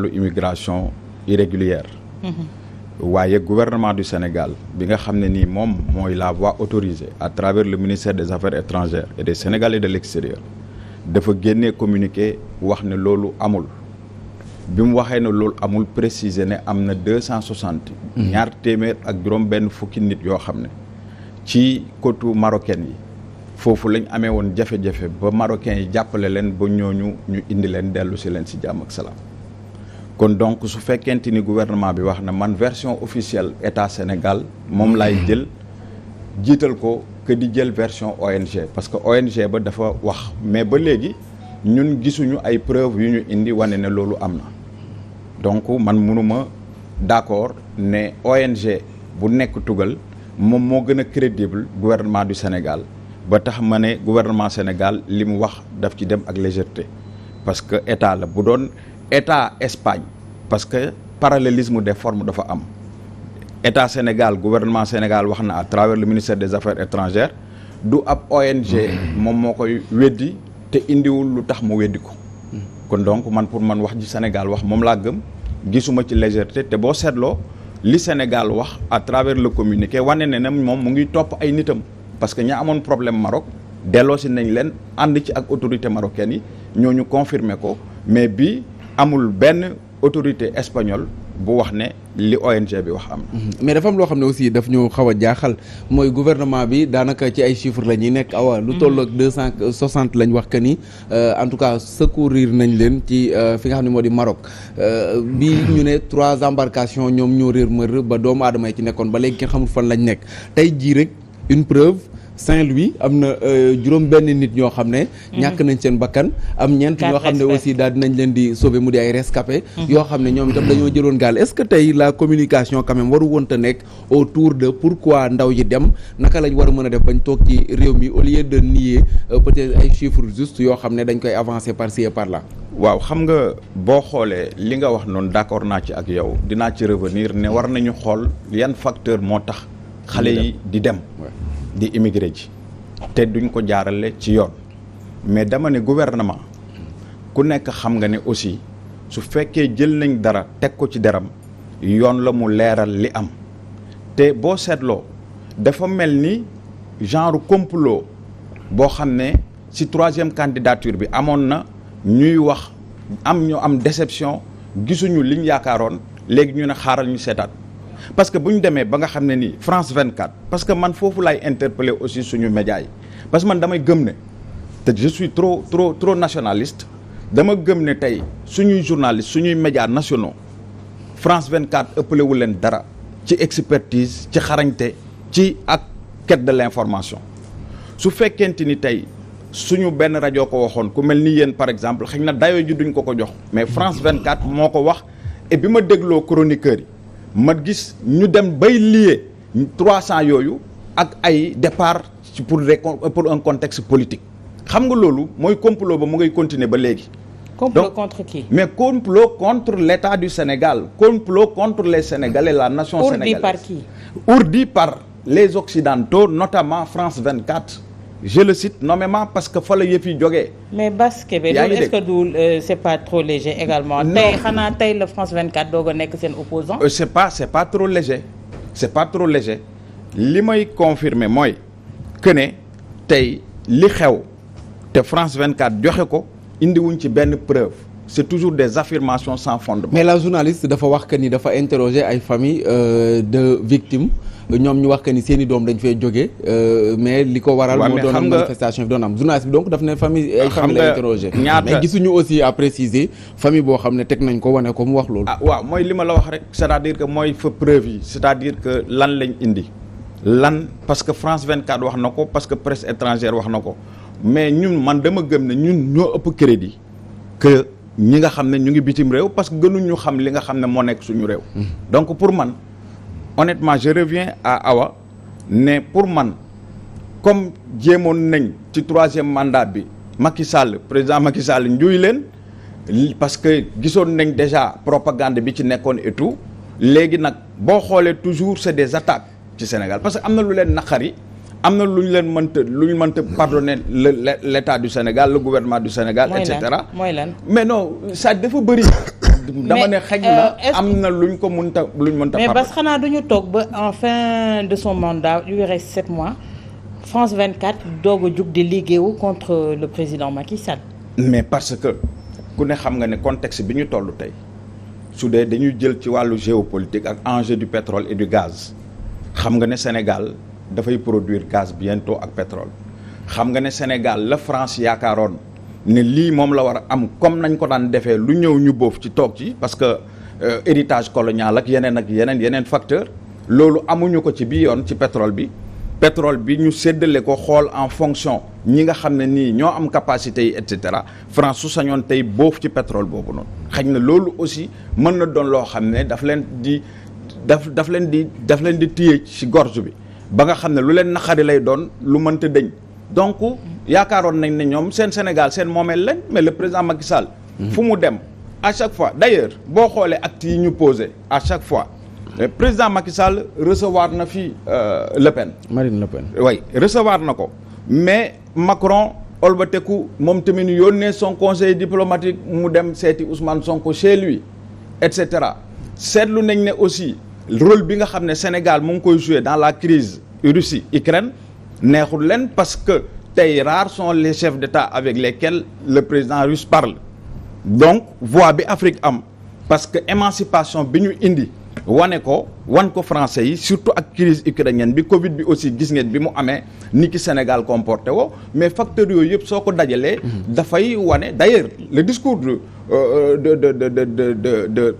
wàllu immigration irrégulière. waaye gouvernement du Sénégal bi nga xam ne nii moom mooy la voie autorisée à travers le ministère des Affaires étrangères et des Sénégalais de l'extérieur dafa génnee communiqué wax ne loolu amul bi mu waxee ne loolu amul préciser ne am na 260 ñaar téeméer ak juróom benn fukki nit yoo xam ne ci côte marocaine yi foofu lañ amee woon jafe-jafe ba marocains yi jàppale leen ba ñooñu ñu indi leen dellu si leen si jàmm ak salaam kon donc su fekkente ni gouvernement bi wax na man version officielle état Sénégal moom laay jël jiital ko que di jël version ONG parce que ONG ba dafa wax mais ba léegi ñun gisuñu ay preuves yu ñu indi wane ne loolu am na donc man mënuma d'accord ne ONG bu nekk tugal moom moo gën a crédible gouvernement du Sénégal ba tax ma ne gouvernement Sénégal li mu wax daf ci dem ak légèreté parce que état la bu doon état Espagne parce que parallélisme des formes dafa am état Sénégal gouvernement Sénégal wax na à travers le ministère des Affaires étrangères du ab ONG moom moo koy weddi te indiwul lu tax mu weddi ko kon donc man pour man wax ji Sénégal wax moom laa gëm gisuma ci légèreté te boo seetloo li Sénégal wax à travers le communiqué wane ne moom mu ngi topp ay nitam parce que ña amoon problème Maroc delloo si nañ leen ànd ci ak autorité marocaine yi ñooñu confirmer ko mais bi amul benn autorité espagnole bu wax ne li ONG bi wax am na. mais dafa am loo xam ne aussi daf ñu xaw a jaaxal mooy gouvernement bi daanaka ci ay chiffres la ñuy nekk lu toll ak 260 lañ wax que ni en tout cas secourir nañ leen ci fi nga xam ne moo di Maroc bi ñu ne 3 embarcations ñoom ñoo réer mër ba doomu aadama yi ci nekkoon ba léegi kenn xamul fan lañ nekk tey jii rek une preuve. Saint-Louis am na juróom benn nit ñoo xam ne ñàkk nañ seen bakkan am ñeent ñoo xam ne aussi daal dinañ leen di sauver mu di ay rescapés yoo xam ne ñoom itam dañoo jëloon gaal est-ce que tey la communication quand même waru woon te nekk autour de pourquoi ndaw yi dem naka lañ war a mën a def bañ toog ci réew mi au lieu de nier peut-être ay chiffres justes yoo xam ne dañ koy avancer par-ci et par-là. waaw xam nga boo xoolee li nga wax noonu d'accord naa ci ak yow dinaa ci revenir ne war nañu xool yan facteur moo tax xale yi di dem di immigré ji te duñ ko jaarale ci yoon mais dama ne gouvernement ku nekk xam nga ne aussi su fekkee jël nañ dara teg ko ci deram yoon la mu leeral li am te boo seetloo dafa mel ni genre complot boo xam ne ci 3e candidature bi amoon na ñuy wax ñu am déception gisuñu liñ yaakaaroon léegi ñu ne xaaral ñu seetaat parce que bu ñu demee ba nga xam ne ni France 24 parce que man foofu laay interpeller aussi suñu médias yi parce que man damay gëm ne te je suis trop nationaliste dama gëm ne tey suñuy journalistes suñuy médias nationaux France 24 ëppalewul leen dara ci expertise ci xarañte ci ak quête de l'information su fekkente ni tey suñu benn rajo ko waxoon ku mel ni yéen par exemple xëy na dayoo ji duñ ko jox mais France 24 moo ko wax et bi ma dégloo chroniqueurs yi ma gis ñu dem bay lier 300 yooyu ak ay départ pour un contexte politique xam nga loolu mooy complot ba mu ngay continuer ba léegi. complot contre qui? mais complot contre l'État du Sénégal complot contre les Sénégalais la nation sénégalaise. Ourdi par qui? Ourdi par les Occidentaux notamment France 24. je le cite nommément parce que fa la yëf yi jógee. mais Basket bi est-ce que du c'est pas trop léger également. tey xanaa tey la France 24 doog a nekk seen opposant c'est pas trop léger c'est pas trop léger li may confirmer mooy que ne tey li xew te France 24 joxe ko indiwuñ ci benn preuve c'est toujours des affirmations sans fondement. mais la journaliste dafa wax que ni dafa interroger ay famille de victimes. ñoom ñu wax que ni seen i doom dañ fay jógee mais li ko waral moo doon manifestation bi doon am journaliste bi donc daf ne famille ay famille la interroger mais gisuñu aussi à préciser famille boo xam ne teg nañ ko wane ko mu wax loolu waaw mooy li ma la wax rek c'est-à-dire que mooy fa preuve yi c'est-à-dire que lan lañ indi lan parce que France 24 wax na ko parce que presse étrangère wax na ko mais ñun man dama gëm ne ñun ñoo ëpp crédit que ñi nga xam ne ñu ngi bitim réew parce que gënuñu xam li nga xam ne moo nekk suñu réew donc pour man honnêtement je reviens à Awa ne pour man comme jéemoon nañ ci 3e mandat bi président Macky Sall njuuy leen parce que gisoon nañ déjà propagande bi ci nekkoon et tout léegi nag boo xoolee toujours c'est des attaques ci Sénégal parce que am na lu leen naqari am na lu ñu mënta pardonner l'État du Sénégal le gouvernement du Sénégal et cetera mooy lan mais non ça dafa bëri dama ne xëj na am na luñ mënta mais Bass xanaa duñu toog ba en fin de son mandat il lui reste 7 mois France 24 doog a jug di liggéeyu contre le président Macky Sall. mais parce que ku ne xam nga ne contexte bi ñu toll tey su dee dañuy jël ci wàllu géopolitique ak enjeu du pétrole et du gaz xam nga ne Sénégal dafay produire gaz bientôt ak pétrole xam nga ne Sénégal la France yaakaaroon ne lii moom la war a am comme nañ ko daan defee lu ñëw ñu boof ci toog ci parce que héritage colonial ak yeneen facteur loolu amuñu ko ci bii yoon ci pétrole bi ñu séddale ko xool en fonction ñi nga xam ne nii ñoo am capacité yi et cetera France su sañoon tey boof ci pétrole boobu noonu xëy na loolu aussi mën na doon loo xam ne daf leen di téye ci gorge bi ba nga xam ne lu leen naqari lay doon lu mënta dëñ donc yaakaaroon nañ ne ñoom seen Sénégal seen moomeel lañ mais le président Macky Sall fu mu dem à chaque fois d'ailleurs boo xoolee actes yi ñu posé à chaque fois le président Macky Sall recevoir na fi Marine Le Pen oui recevoir na ko mais Macron olbateku moom tamit yónnee son conseil diplomatique mu dem seeti Ousmane Sonko chez lui et cetera seetlu nañ ne aussi rôle bi nga xam ne Sénégal mu ngi koy jouer dans la crise Russie-Ukraine neexul leen parce que tey rares sont les chefs d'État avec lesquels le président russe parle donc voix bi Afrique am parce que émancipation bi ñu indi wan ko français yi surtout ak crise ukrainienne bi Covid bi aussi gis ngeen bi mu amee ni ki Sénégal comporté woo mais facteurs yooyu yëpp soo ko dajalee dafay wane d'ailleurs le discours de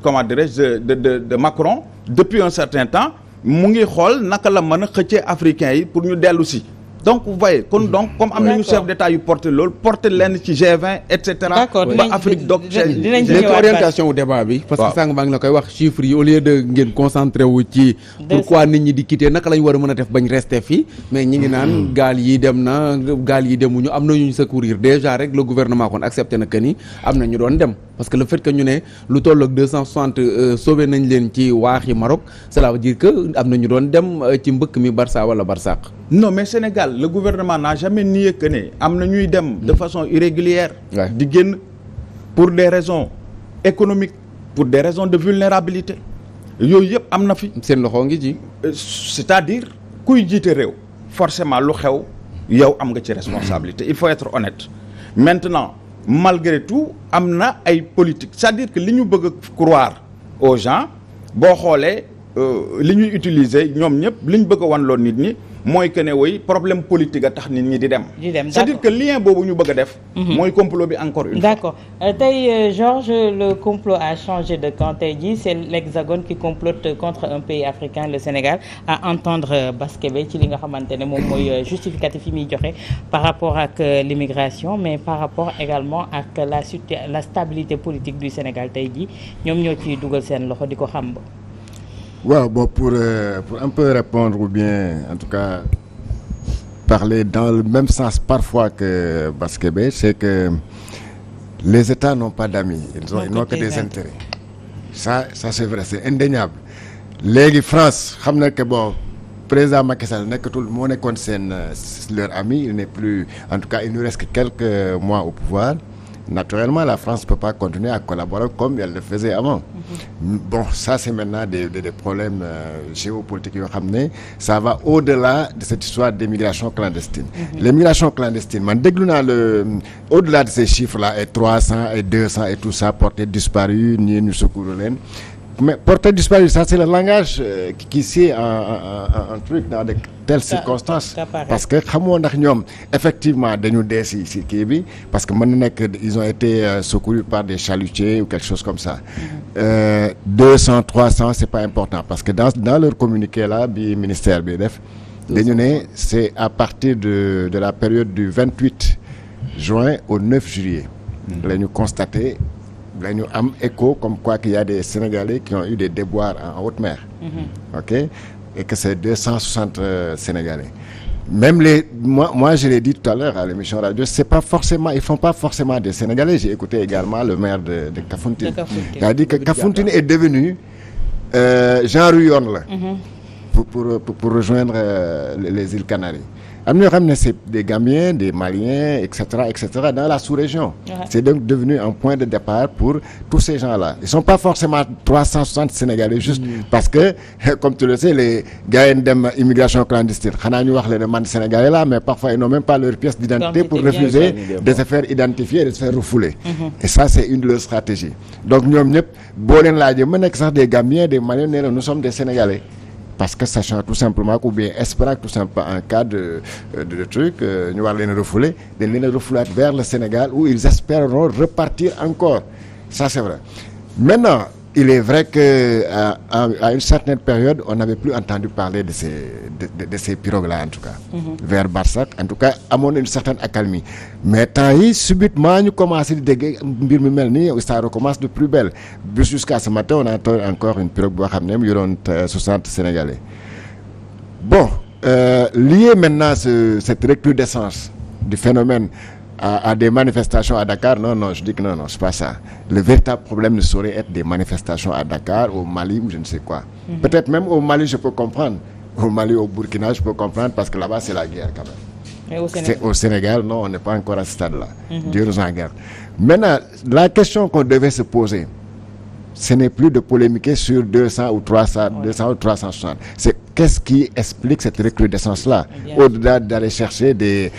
comment dirais-je de Macron depuis un certain temps mu ngi xool naka la mën a xëccee africains yi pour ñu dellu si donc vous voyez comme am nañu chef d'état yu porté loolu porté leen ci G20 et cetera ba Afrique doog léegi orientation wu débat bi parce que sànq maa ngi la koy wax chiffres yi au lieu de ngeen concentré wu ci pourquoi nit ñi di quitter naka lañ war a mën a def bañ rester fii mais ñi ngi naan gaal yi dem na gaal yi demuñu am na ñu secourir déjà rek le gouvernement kon accepté na que ni am na ñu doon dem parce que le fait que ñu ne lu toll ak 260 sauvé nañ leen ci waaxi Maroc cela veut dire que am na ñu doon dem ci mbëkk mi Barça wala Barsaq. non mais Sénégal le gouvernement n'a jamais nié que ne am na ñuy dem de façon irrégulière di génn pour des raisons économiques pour des raisons de vulnérabilité yooyu yëpp am na fi seen loxo ngi ci c'est-à-dire kuy jiite réew forcément lu xew yow am nga ci responsabilité il faut être honnête maintenant malgré tout am na ay politique c'est-à-dire que li ñu bëgg a croire aux gens boo xoolee li ñuy utiliser ñoom ñëpp li ñu bëgg a wan loon nit ñi mooy que ne woy problème politique a tax nit ñi di dem c'est-à-dire que lien boobu ñu bëgg a def mooy complot bi encore une fois d'accord tey Georges le complot a changé de camp tey jii c'est l'Hexagone qui complote contre un pays africain le Sénégal à entendre Bass Kébé ci li nga xamante ne moom mooy justificatif yi muy joxe par rapport ak l'immigration mais par rapport également ak la stabilité politique du Sénégal tey jii ñoom ñoo ciy dugal seen loxo di ko xam. waaw bon pour un peu répondre ou bien en tout cas parler dans le même sens parfois que Bass Kébé, c'est que les États n'ont pas d'amis, ils n'ont que des intérêts. Ça c'est vrai, c'est indéniable. Léegi France xam na que bon président Macky Sall nekkatul moo nekkoon seen leur ami, il n'est plus, en tout cas il nous reste que quelques mois au pouvoir. Naturellement, la France ne peut pas continuer à collaborer comme elle le faisait avant. Bon, ça c'est maintenant des problèmes géopolitiques yoo xam ne ça va au-delà de cette histoire d'immigration clandestine. L'immigration clandestine, man déglu naa au-delà de ces chiffres-là, et 300 et 200 et tout ça, portés disparus, ñii ñu secouru leen. Mais porter disparu, ça c'est le langage qui sied un truc dans de telles circonstances. Parce que xamoo ndax ñoom effectivement dañu dee si kii bi parce que mën na nekk ils ont été secourus par des chalutiers ou quelque chose comme ça. 200 300 c'est pas important parce que dans leur communiqué là bi ministère bi def dañu ne c'est à partir de la période du 28 juin au 9 juillet la ñu constaté dañu am écho comme quoi qu'il y a des Sénégalais qui ont eu des déboires en haute mer. OK, et que c'est 260 Sénégalais. Même moi je l'ai dit tout à l'heure à l'émission radio, c'est pas forcément, ils font pas forcément des Sénégalais. J'ai écouté également le maire de Kafountine. Il a dit que Kafountine est devenu genre yoon la pour rejoindre les îles Canaries. am na ñoo xam ne c'est des Gambiens, des Maliens, et cetera dans la sous-région. C'est donc devenu un point de départ pour tous ces gens-là. Ils sont pas forcément 360 Sénégalais juste parce que comme tu le sais les gars yi dem immigration clandestine xanaa ñu wax leen ne man Sénégalais là mais parfois ils n'ont même pas leur pièce d'identité pour refuser de se faire identifier et de se faire refouler. Et ça c'est une de leurs stratégies. Donc ñoom ñëpp boo leen laajee mën nekk sax des Gambiens, des Maliens nee na nous sommes des Sénégalais. Parce que sachant tout simplement ou bien espérant tout simplement en cas de truc ñu war leen a refouler dañ leen a refouler vers le Sénégal où ils espéreront repartir encore. Ça c'est vrai. Maintenant il est vrai que à une certaine période on n'avait plus entendu parler de ces pirogues-là en tout cas. Vers Barsac en tout cas amoon na une certaine accalmie mais temps yi subitement ñu commencé di dégg mbir mi mel ni ça recommence de plus belle jusqu'à ce matin on entend encore une pirogue boo xam ne mu yoroon 60 Sénégalais. Bon lié maintenant cette recrudescence du phénomène à des manifestations à Dakar, non, je dis que non, c'est pas ça. Le véritable problème ne saurait être des manifestations à Dakar, au Mali ou je ne sais quoi. Peut-être même au Mali, je peux comprendre. Au Mali, au Burkina, je peux comprendre parce que là-bas, c'est la guerre quand même. Et au Sénégal, non, on n'est pas encore à ce stade-là. Dieu nous en garde. Maintenant, la question qu'on devait se poser, ce n'est plus de polémiquer sur 200 ou 360. C'est qu'est-ce qui explique cette recrudescence-là? Au-delà d'aller chercher des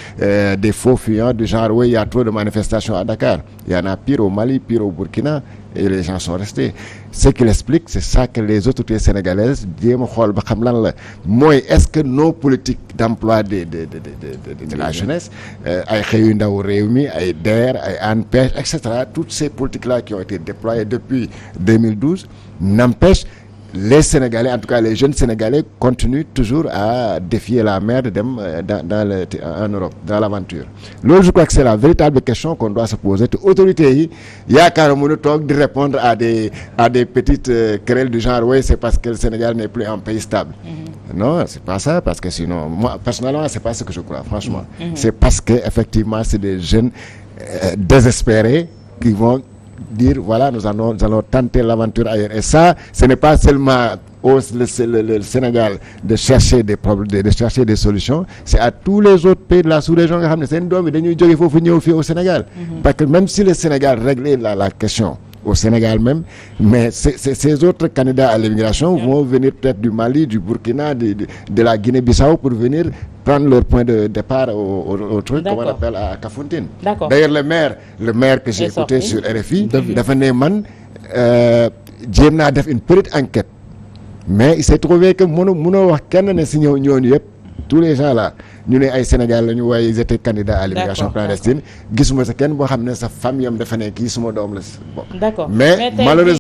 faux fuyants du genre, oui, il y a trop de manifestations à Dakar. Il y en a pire au Mali, pire au Burkina, et les gens sont restés. Ce qui l'explique, c'est ça que les autorités sénégalaises jéem a xool ba xam lan la mooy est-ce que nos politiques d'emploi de la jeunesse ay xëyu ndaw réew mi ay DER ay ANPEJ et cetera toutes ces politiques-là qui ont été déployées depuis 2012 n'empêchent les Sénégalais, en tout cas les jeunes Sénégalais, continuent toujours à défier la mer de dem en Europe, dans l'aventure. Loolu je crois que c'est la véritable question qu'on doit se poser. Te autorités yi yaakaar mënu toog di répondre à des petites querelles du genre oui c'est parce que le Sénégal n'est plus un pays stable. Non, c'est pas ça parce que sinon moi personnellement c'est pas ce que je crois franchement. C'est parce que effectivement c'est des jeunes désespérés qui vont dire voilà nous allons tenter l'aventure ailleurs et ça ce n'est pas seulement le Sénégal de chercher des problèmes de chercher des solutions c'est à tous les autres pays de la sous-région nga xam ne seen doom yi dañuy jóge foofu ñëw fii au Sénégal parce que même si le Sénégal réglait la question au Sénégal même mais ces autres candidats à l'immigration vont venir peut-être du Mali, du Burkina, de la Guinée-Bissau pour venir prendre leur point de départ au truc comme on appelle à Kafountine. D'ailleurs le maire que j'ai écouté sur RFI dafa ne man jéem naa def une petite enquête mais il s'est trouvé que mënoo wax kenn ne si ñooñu yëpp tous les gens là ñu ne ay Sénégal la ñu waaye ils étaient candidats à l'immigration clandestine gisuma sa kenn boo xam ne sa famille am dafa ne kii suma doom la si bokk mais malheureusement